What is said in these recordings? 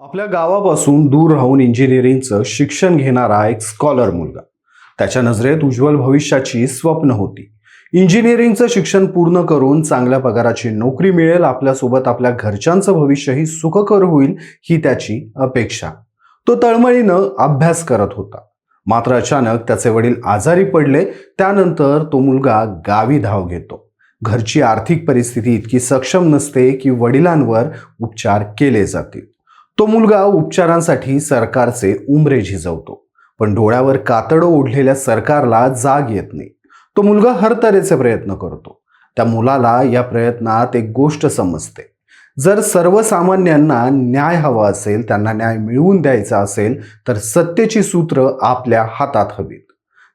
आपल्या गावापासून दूर राहून इंजिनिअरिंगचं शिक्षण घेणारा एक स्कॉलर मुलगा. त्याच्या नजरेत उज्ज्वल भविष्याची स्वप्न होती. इंजिनिअरिंगचं शिक्षण पूर्ण करून चांगल्या पगाराची नोकरी मिळेल, आपल्यासोबत आपल्या घरच्यांचं भविष्यही सुखकर होईल ही त्याची अपेक्षा. तो तळमळीनं अभ्यास करत होता. मात्र अचानक त्याचे वडील आजारी पडले. त्यानंतर तो मुलगा गावी धाव घेतो. घरची आर्थिक परिस्थिती इतकी सक्षम नसते की वडिलांवर उपचार केले जातील. तो मुलगा उपचारांसाठी सरकारचे उंबरे झिजवतो, पण डोळ्यावर कातडं ओढलेल्या सरकारला जाग येत नाही. तो मुलगा हर तऱ्हेचे प्रयत्न करतो. त्या मुलाला या प्रयत्नात एक गोष्ट समजते. जर सर्वसामान्यांना न्याय हवा असेल, त्यांना न्याय मिळवून द्यायचा असेल, तर सत्तेची सूत्र आपल्या हातात हवीत.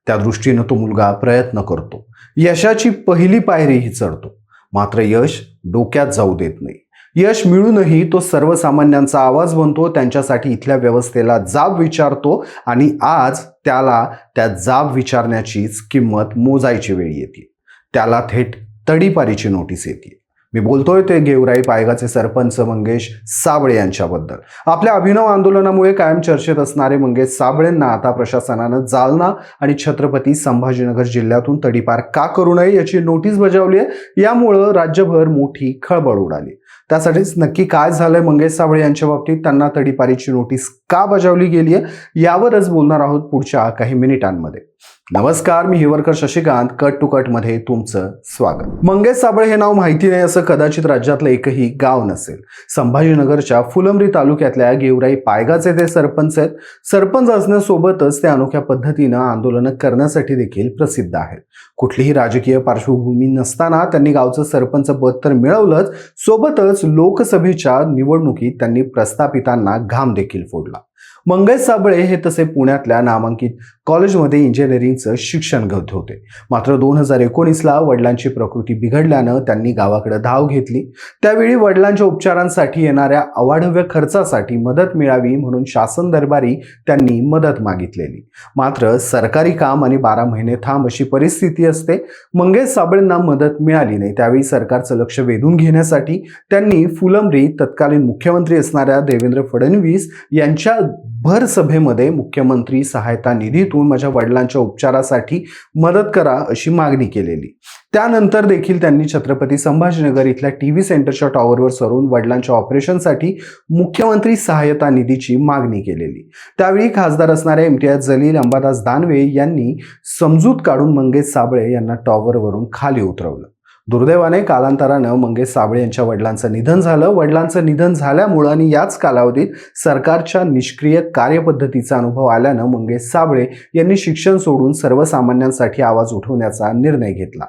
त्या दृष्टीनं तो मुलगा प्रयत्न करतो. यशाची पहिली पायरीही चढतो. मात्र यश डोक्यात जाऊ देत नाही. यश मिळूनही तो सर्वसामान्यांचा आवाज बनतो, त्यांच्यासाठी इथल्या व्यवस्थेला जाब विचारतो आणि आज त्याला त्या जाब विचारण्याचीच किंमत मोजायची वेळ येते. त्याला थेट तडीपारीची नोटीस येते. मी बोलतोय ते गेवराई पायगाचे सरपंच मंगेश साबळे यांच्याबद्दल. आपल्या अभिनव आंदोलनामुळे कायम चर्चेत असणारे मंगेश साबळेंना आता प्रशासनानं जालना आणि छत्रपती संभाजीनगर जिल्ह्यातून तडीपार का करू नये याची नोटीस बजावली आहे. यामुळं राज्यभर मोठी खळबळ उडाली. त्यासाठीच नक्की काय झालंय मंगेश साबळे यांच्या बाबतीत, त्यांना तडीपारीची नोटीस का बजावली गेली आहे, यावरच बोलणार आहोत पुढच्या काही मिनिटांमध्ये. नमस्कार, मी Hiwarkar Shashikant. Cut to cut मध्ये तुमचं स्वागत. मंगेश साबळे हे नाव माहिती नाही असं कदाचित राज्यातलं एकही गाव नसेल. संभाजीनगरच्या फुलंब्री तालुक्यातल्या गेवराई पायगाचे ते सरपंच आहेत. सरपंच असण्यासोबतच ते अनोख्या पद्धतीनं आंदोलनं करण्यासाठी देखील प्रसिद्ध आहेत. कुठलीही राजकीय पार्श्वभूमी नसताना त्यांनी गावचं सरपंच पद तर मिळवलंच, सोबतच लोकसभेच्या निवडणुकीत त्यांनी प्रस्थापितांना घाम देखील फोडला. मंगेश साबळे हे तसे पुण्यातल्या नामांकित कॉलेजमध्ये इंजिनिअरिंगचं शिक्षण घेत होते. मात्र 2019ला वडिलांची प्रकृती बिघडल्यानं त्यांनी गावाकडे धाव घेतली. त्यावेळी वडिलांच्या उपचारांसाठी येणाऱ्या अवाढव्य खर्चासाठी मदत मिळावी म्हणून शासन दरबारी त्यांनी मदत मागितलेली. मात्र सरकारी काम आणि 12 महिने थांब अशी परिस्थिती असते. मंगेश साबळेंना मदत मिळाली नाही. त्यावेळी सरकारचं लक्ष वेधून घेण्यासाठी त्यांनी फुलंब्री तत्कालीन मुख्यमंत्री असणाऱ्या देवेंद्र फडणवीस यांच्या भर सभेमध्ये मुख्यमंत्री सहायता निधीतून माझ्या वडिलांच्या उपचारासाठी मदत करा अशी मागणी केलेली. त्यानंतर देखील त्यांनी छत्रपती संभाजीनगर इथल्या टीव्ही सेंटरच्या टॉवरवर सरून वडिलांच्या ऑपरेशनसाठी मुख्यमंत्री सहायता निधीची मागणी केलेली. त्यावेळी खासदार असणारे इम्तियाज जलील, अंबादास दानवे यांनी समजूत काढून मंगेश साबळे यांना टॉवरवरून खाली उतरवलं. दुर्दैवाने कालांतरानं मंगेश साबळे यांच्या वडिलांचं निधन झालं. वडिलांचं निधन झाल्यामुळं आणि याच कालावधीत सरकारच्या निष्क्रिय कार्यपद्धतीचा अनुभव आल्यानं मंगेश साबळे यांनी शिक्षण सोडून सर्वसामान्यांसाठी आवाज उठवण्याचा निर्णय घेतला.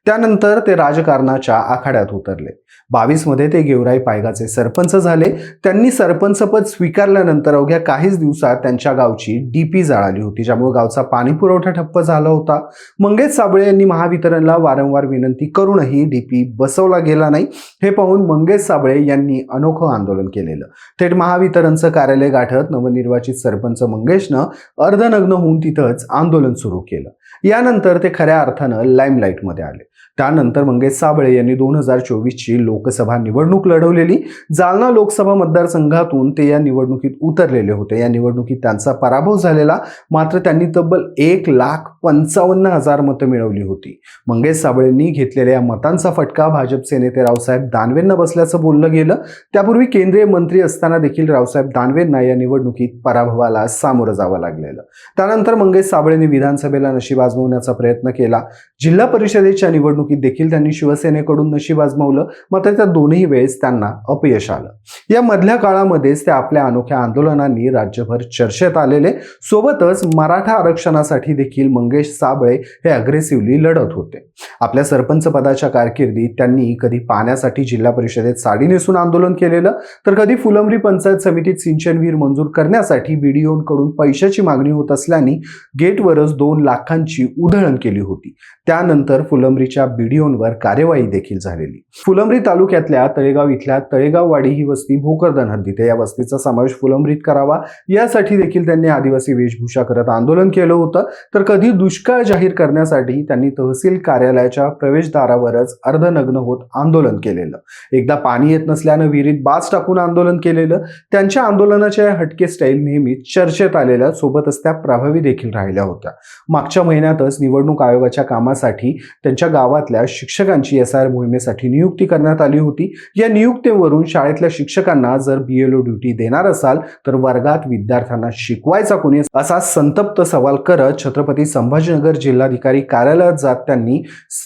त्यानंतर ते राजकारणाच्या आखाड्यात उतरले. 22 मध्ये ते गेवराई पायगाचे सरपंच झाले. त्यांनी सरपंचपद स्वीकारल्यानंतर अवघ्या काहीच दिवसात त्यांच्या गावची डीपी जळाली होती, ज्यामुळे गावचा पाणी पुरवठा ठप्प झाला होता. मंगेश साबळे यांनी महावितरणला वारंवार विनंती करूनही डीपी बसवला गेला नाही. हे पाहून मंगेश साबळे यांनी अनोखं आंदोलन केलेलं. थेट महावितरणचं कार्यालय गाठत नवनिर्वाचित सरपंच मंगेशनं अर्धनग्न होऊन तिथंच आंदोलन सुरू केलं. यानंतर ते खऱ्या अर्थानं लाईमलाईटमध्ये आले. त्यानंतर मंगेश साबळे यांनी 2024ची लोकसभा निवडणूक लढवलेली. जालना लोकसभा मतदारसंघातून ते या निवडणुकीत उतरलेले होते. या निवडणुकीत त्यांचा पराभव झालेला. मात्र त्यांनी तब्बल 1,55,000 मतं मिळवली होती. मंगेश साबळेंनी घेतलेल्या या मतांचा फटका भाजपचे नेते रावसाहेब दानवेंना बसल्याचं बोललं गेलं. त्यापूर्वी केंद्रीय मंत्री असताना देखील रावसाहेब दानवेंना या निवडणुकीत पराभवाला सामोरं जावं लागलेलं. त्यानंतर मंगेश साबळेंनी विधानसभेला नशीब आजमावण्याचा प्रयत्न केला. जिल्हा परिषदेच्या निवडणुकीत देखील त्यांनी शिवसेनेकडून नशीब आजमावलं. मात्र त्या दोन्ही वेळेस त्यांना अपयश आलं. या मधल्या काळामध्येच ते आपल्या अनोख्या आंदोलनांनी राज्यभर चर्चेत आलेले. सोबतच मराठा आरक्षणासाठी देखील मंगेश साबळे हे अग्रेसिव्हली लढत होते. आपल्या सरपंच पदाच्या कारकिर्दीत त्यांनी कधी पाण्यासाठी जिल्हा परिषदेत साडी नेसून आंदोलन केलेलं, तर कधी फुलंब्री पंचायत समितीत सिंचन विहीर मंजूर करण्यासाठी बीडीओंकडून पैशाची मागणी होत असल्याने गेटवरच 2 लाखांची उधळण केली होती. त्यानंतर फुलंब्रीच्या बीडीओंवर कार्यवाही देखील झालेली. फुलंब्री तालुक्यातल्या तळेगाव इथल्या तळेगाववाडी ही वस्ती भोकरदन हद्दीत आहे. या वस्तीचा समावेश फुलंब्रीत करावा यासाठी देखील त्यांनी आदिवासी वेशभूषा करत आंदोलन केलं होतं. तर कधी दुष्काळ जाहीर करण्यासाठी त्यांनी तहसील कार्यालयाच्या प्रवेशद्वारावरच अर्धनग्न होत आंदोलन केलेलं. एकदा पाणी येत नसल्यानं विहिरीत बाज टाकून आंदोलन केलेलं. त्यांच्या आंदोलनाच्या हटके स्टाईल नेहमीच चर्चेत आलेल्या, सोबतच त्या प्रभावी देखील राहिल्या होत्या. मागच्या महिन्यातच निवडणूक आयोगाच्या कामासाठी त्यांच्या गावातल्या शिक्षकांची SIR मोहिमेसाठी नियुक्ती करण्यात आली होती. या नियुक्तीवरून शाळेतल्या शिक्षकांना जर BLO ड्युटी देणार असाल तर वर्गात विद्यार्थ्यांना शिकवायचा कोणी, असा संतप्त सवाल करत छत्रपती संभाजीनगर जिल्हाधिकारी कार्यालयात जात त्यांनी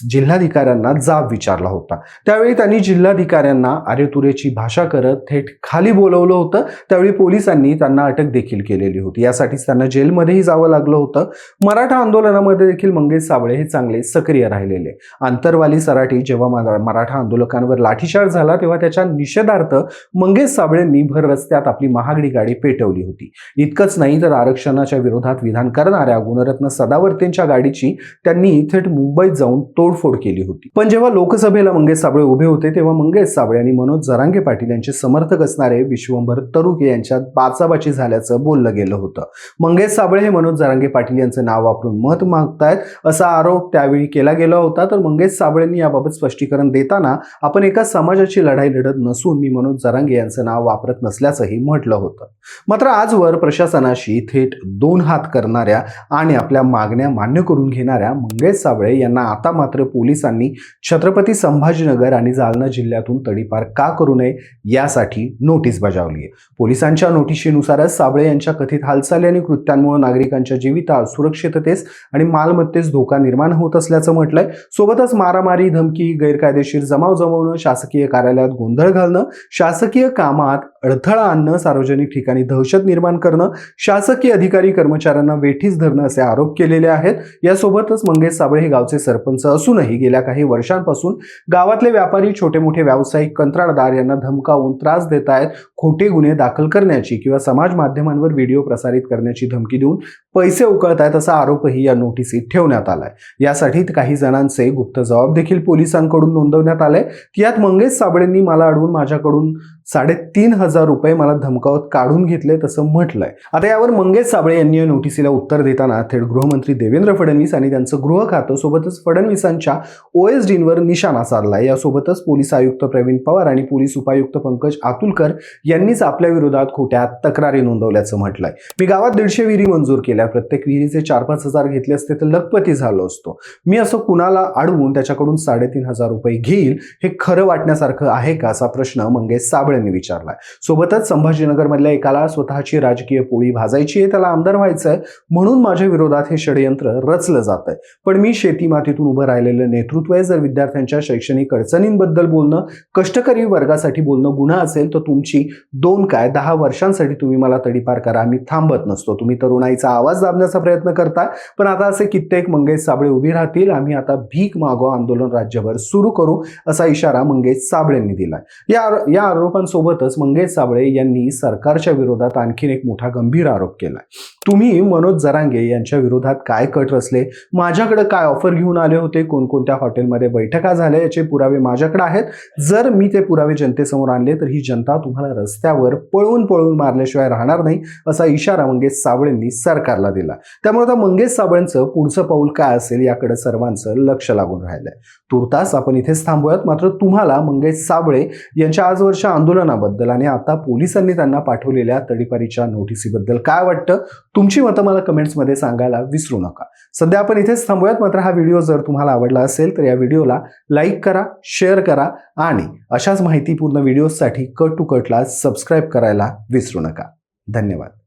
जिल्हाधिकाऱ्यांना जाब विचारला होता. त्यावेळी त्यांनी जिल्हाधिकाऱ्यांना अरेतुरेची भाषा करत थेट खाली बोलवलं होतं. त्यावेळी पोलिसांनी त्यांना अटक देखील केलेली होती. यासाठीच त्यांना जेलमध्येही जावं लागलं होतं. मराठा आंदोलनामध्ये देखील मंगेश साबळे हे चांगले सक्रिय राहिलेले. आंतरवाली सराटी जेव्हा मराठा आंदोलकांवर लाठीचार्ज झाला तेव्हा त्याच्या निषेधार्थ मंगेश साबळेंनी भर रस्त्यात आपली महागडी गाडी पेटवली होती. इतकंच नाही तर आरक्षणाच्या विरोधात विधान करणाऱ्या गुणरत्न सदावर्तेंच्या गाडीची त्यांनी थेट मुंबईत जाऊन तोडफोड केली होती. पण जेव्हा लोकसभेला मंगेश साबळे उभे होते तेव्हा मंगेश साबळे आणि मनोज जरांगे पाटील यांचे समर्थक असणारे विश्वंभर तरुके यांच्यात बाचाबाची झाल्याचं बोललं गेलं होतं. मंगेश साबळे हे मनोज जरांगे पाटील यांचं नाव वापरून मत मागतायत असा आरोप त्यावेळी केला गेला होता. तर मंगेश साबळेंनी याबाबत स्पष्टीकरण देताना आपण एका समाजाची लढाई लढत नसून मी मनोज जरांगे यांचं नाव वापरत नसल्याचंही म्हटलं होतं. मात्र आजवर प्रशासनाशी थेट दोन हात करणाऱ्या आणि आपल्या मागण्या मान्य करून घेणाऱ्या मंगेश साबळे यांना आता मात्र पोलिसांनी छत्रपती संभाजीनगर आणि जालना जिल्ह्यातून तडीपार का करू नये यासाठी नोटीस बजावली आहे. पोलिसांच्या नोटिशीनुसारच साबळे यांच्या कथित हालचाली आणि कृत्यांमुळे नागरिकांच्या जीवितात, सुरक्षिततेस आणि मालमत्तेस धोका निर्माण होत असल्याचं म्हटलंय. सोबतच मारामारी, धमकी, गैरकायदेशीर जमाव जमवणं, शासकीय कार्यालयात गोंधळ घालणं, शासकीय कामात अडथळा आणणं, सार्वजनिक ठिकाणी दहशत निर्माण करणं, शासकीय अधिकारी कर्मचाऱ्यांना वेठीस धरणं असे आरोप केलेले आहेत. यासोबतच मंगेश साबळे हे गावचे सरपंच असूनही गेल्या काही वर्षांपासून गावातले व्यापारी, छोटे मोठे व्यावसायिक, कंत्राटदार यांना धमकावून त्रास देत आहेत. खोटे गुन्हे दाखल करण्याची किंवा समाज माध्यमांवर व्हिडिओ प्रसारित करण्याची धमकी देऊन पैसे उकळतायत असा आरोपही या नोटिसीत ठेवण्यात आलाय. यासाठी काही जणांचे गुप्त जबाब देखील पोलिसांकडून नोंदवण्यात आले. यात मंगेश साबळेंनी मला अडवून माझ्याकडून 3,500 रुपये मला धमकावत काढून घेतले तसं म्हटलंय. आता यावर मंगेश साबळे यांनी या नोटिसीला उत्तर देताना थेट गृहमंत्री देवेंद्र फडणवीस आणि त्यांचं गृह खातं सोबतच फडणवीसांच्या OSDंवर निशाणा साधलाय. यासोबतच पोलीस आयुक्त प्रवीण पवार आणि पोलीस उपायुक्त पंकज आतुलकर यांनीच आपल्या विरोधात खोट्या तक्रारी नोंदवल्याचं म्हटलंय. मी गावात 150 विहिरी मंजूर केल्या, प्रत्येक विहिरीचे 4-5 हजार घेतले असते तर लखपती झालो असतो. मी असं कुणाला अडवून त्याच्याकडून 3,500 रुपये घेईल हे खरं वाटण्यासारखं आहे का, असा प्रश्न मंगेश साबळे विचारलाय. सोबतच संभाजीनगर मधल्या एकाला स्वतःची राजकीय पोळी भाजायची आहे, त्याला आमदार व्हायचंय म्हणून माझ्या विरोधात हे षडयंत्र रचलं जात आहे. पण मी शेती मातीतून उभं राहिलेलं नेतृत्व आहे. जर विद्यार्थ्यांच्या शैक्षणिक अडचणींबद्दल बोलणं, कष्टकरी वर्गासाठी बोलणं गुन्हा असेल तर तुमची 10 वर्षांसाठी तुम्ही मला तडीपार करा, मी थांबत नसतो. तुम्ही तरुणाईचा आवाज दाबण्याचा प्रयत्न करताय, पण आता असे कित्येक मंगेश साबळे उभी राहतील. आम्ही आता भीक मागो आंदोलन राज्यभर सुरू करू असा इशारा मंगेश साबळेंनी दिलाय. या आरोपांसोबतच मंगेश साबळे यांनी सरकारच्या विरोधात आणखीन एक मोठा गंभीर आरोप केलाय. तुम्ही मनोज जरांगे यांच्या विरोधात काय कट रचले, माझ्याकडे काय ऑफर घेऊन आले होते, कोणकोणत्या हॉटेलमध्ये बैठका झाल्या याचे पुरावे माझ्याकडे आहेत. जर मी ते पुरावे जनतेसमोर आणले तर ही जनता तुम्हाला रस्त्यावर पळून मारल्याशिवाय राहणार नाही असा इशारा मंगेश साबळेंनी सरकारला दिला. त्यामुळे आता मंगेश साबळेंचं पुढचं पाऊल काय असेल याकडे सर्वांचं लक्ष लागून राहिलंय. तुर्तास आपण इथेच थांबूयात. मात्र तुम्हाला मंगेश साबळे यांच्या आजवरच्या आंदोलनाबद्दल आणि आता पोलिसांनी त्यांना पाठवलेल्या तडीपारीच्या नोटिसीबद्दल काय वाटतं, तुमची मतं मला कमेंट्समध्ये सांगायला विसरू नका. सध्या आपण इथेच थांबूयात. मात्र हा व्हिडिओ जर तुम्हाला आवडला असेल तर या व्हिडिओला लाईक करा, शेअर करा आणि अशाच माहितीपूर्ण व्हिडिओसाठी कट टू कटला सबस्क्राईब करायला विसरू नका. धन्यवाद.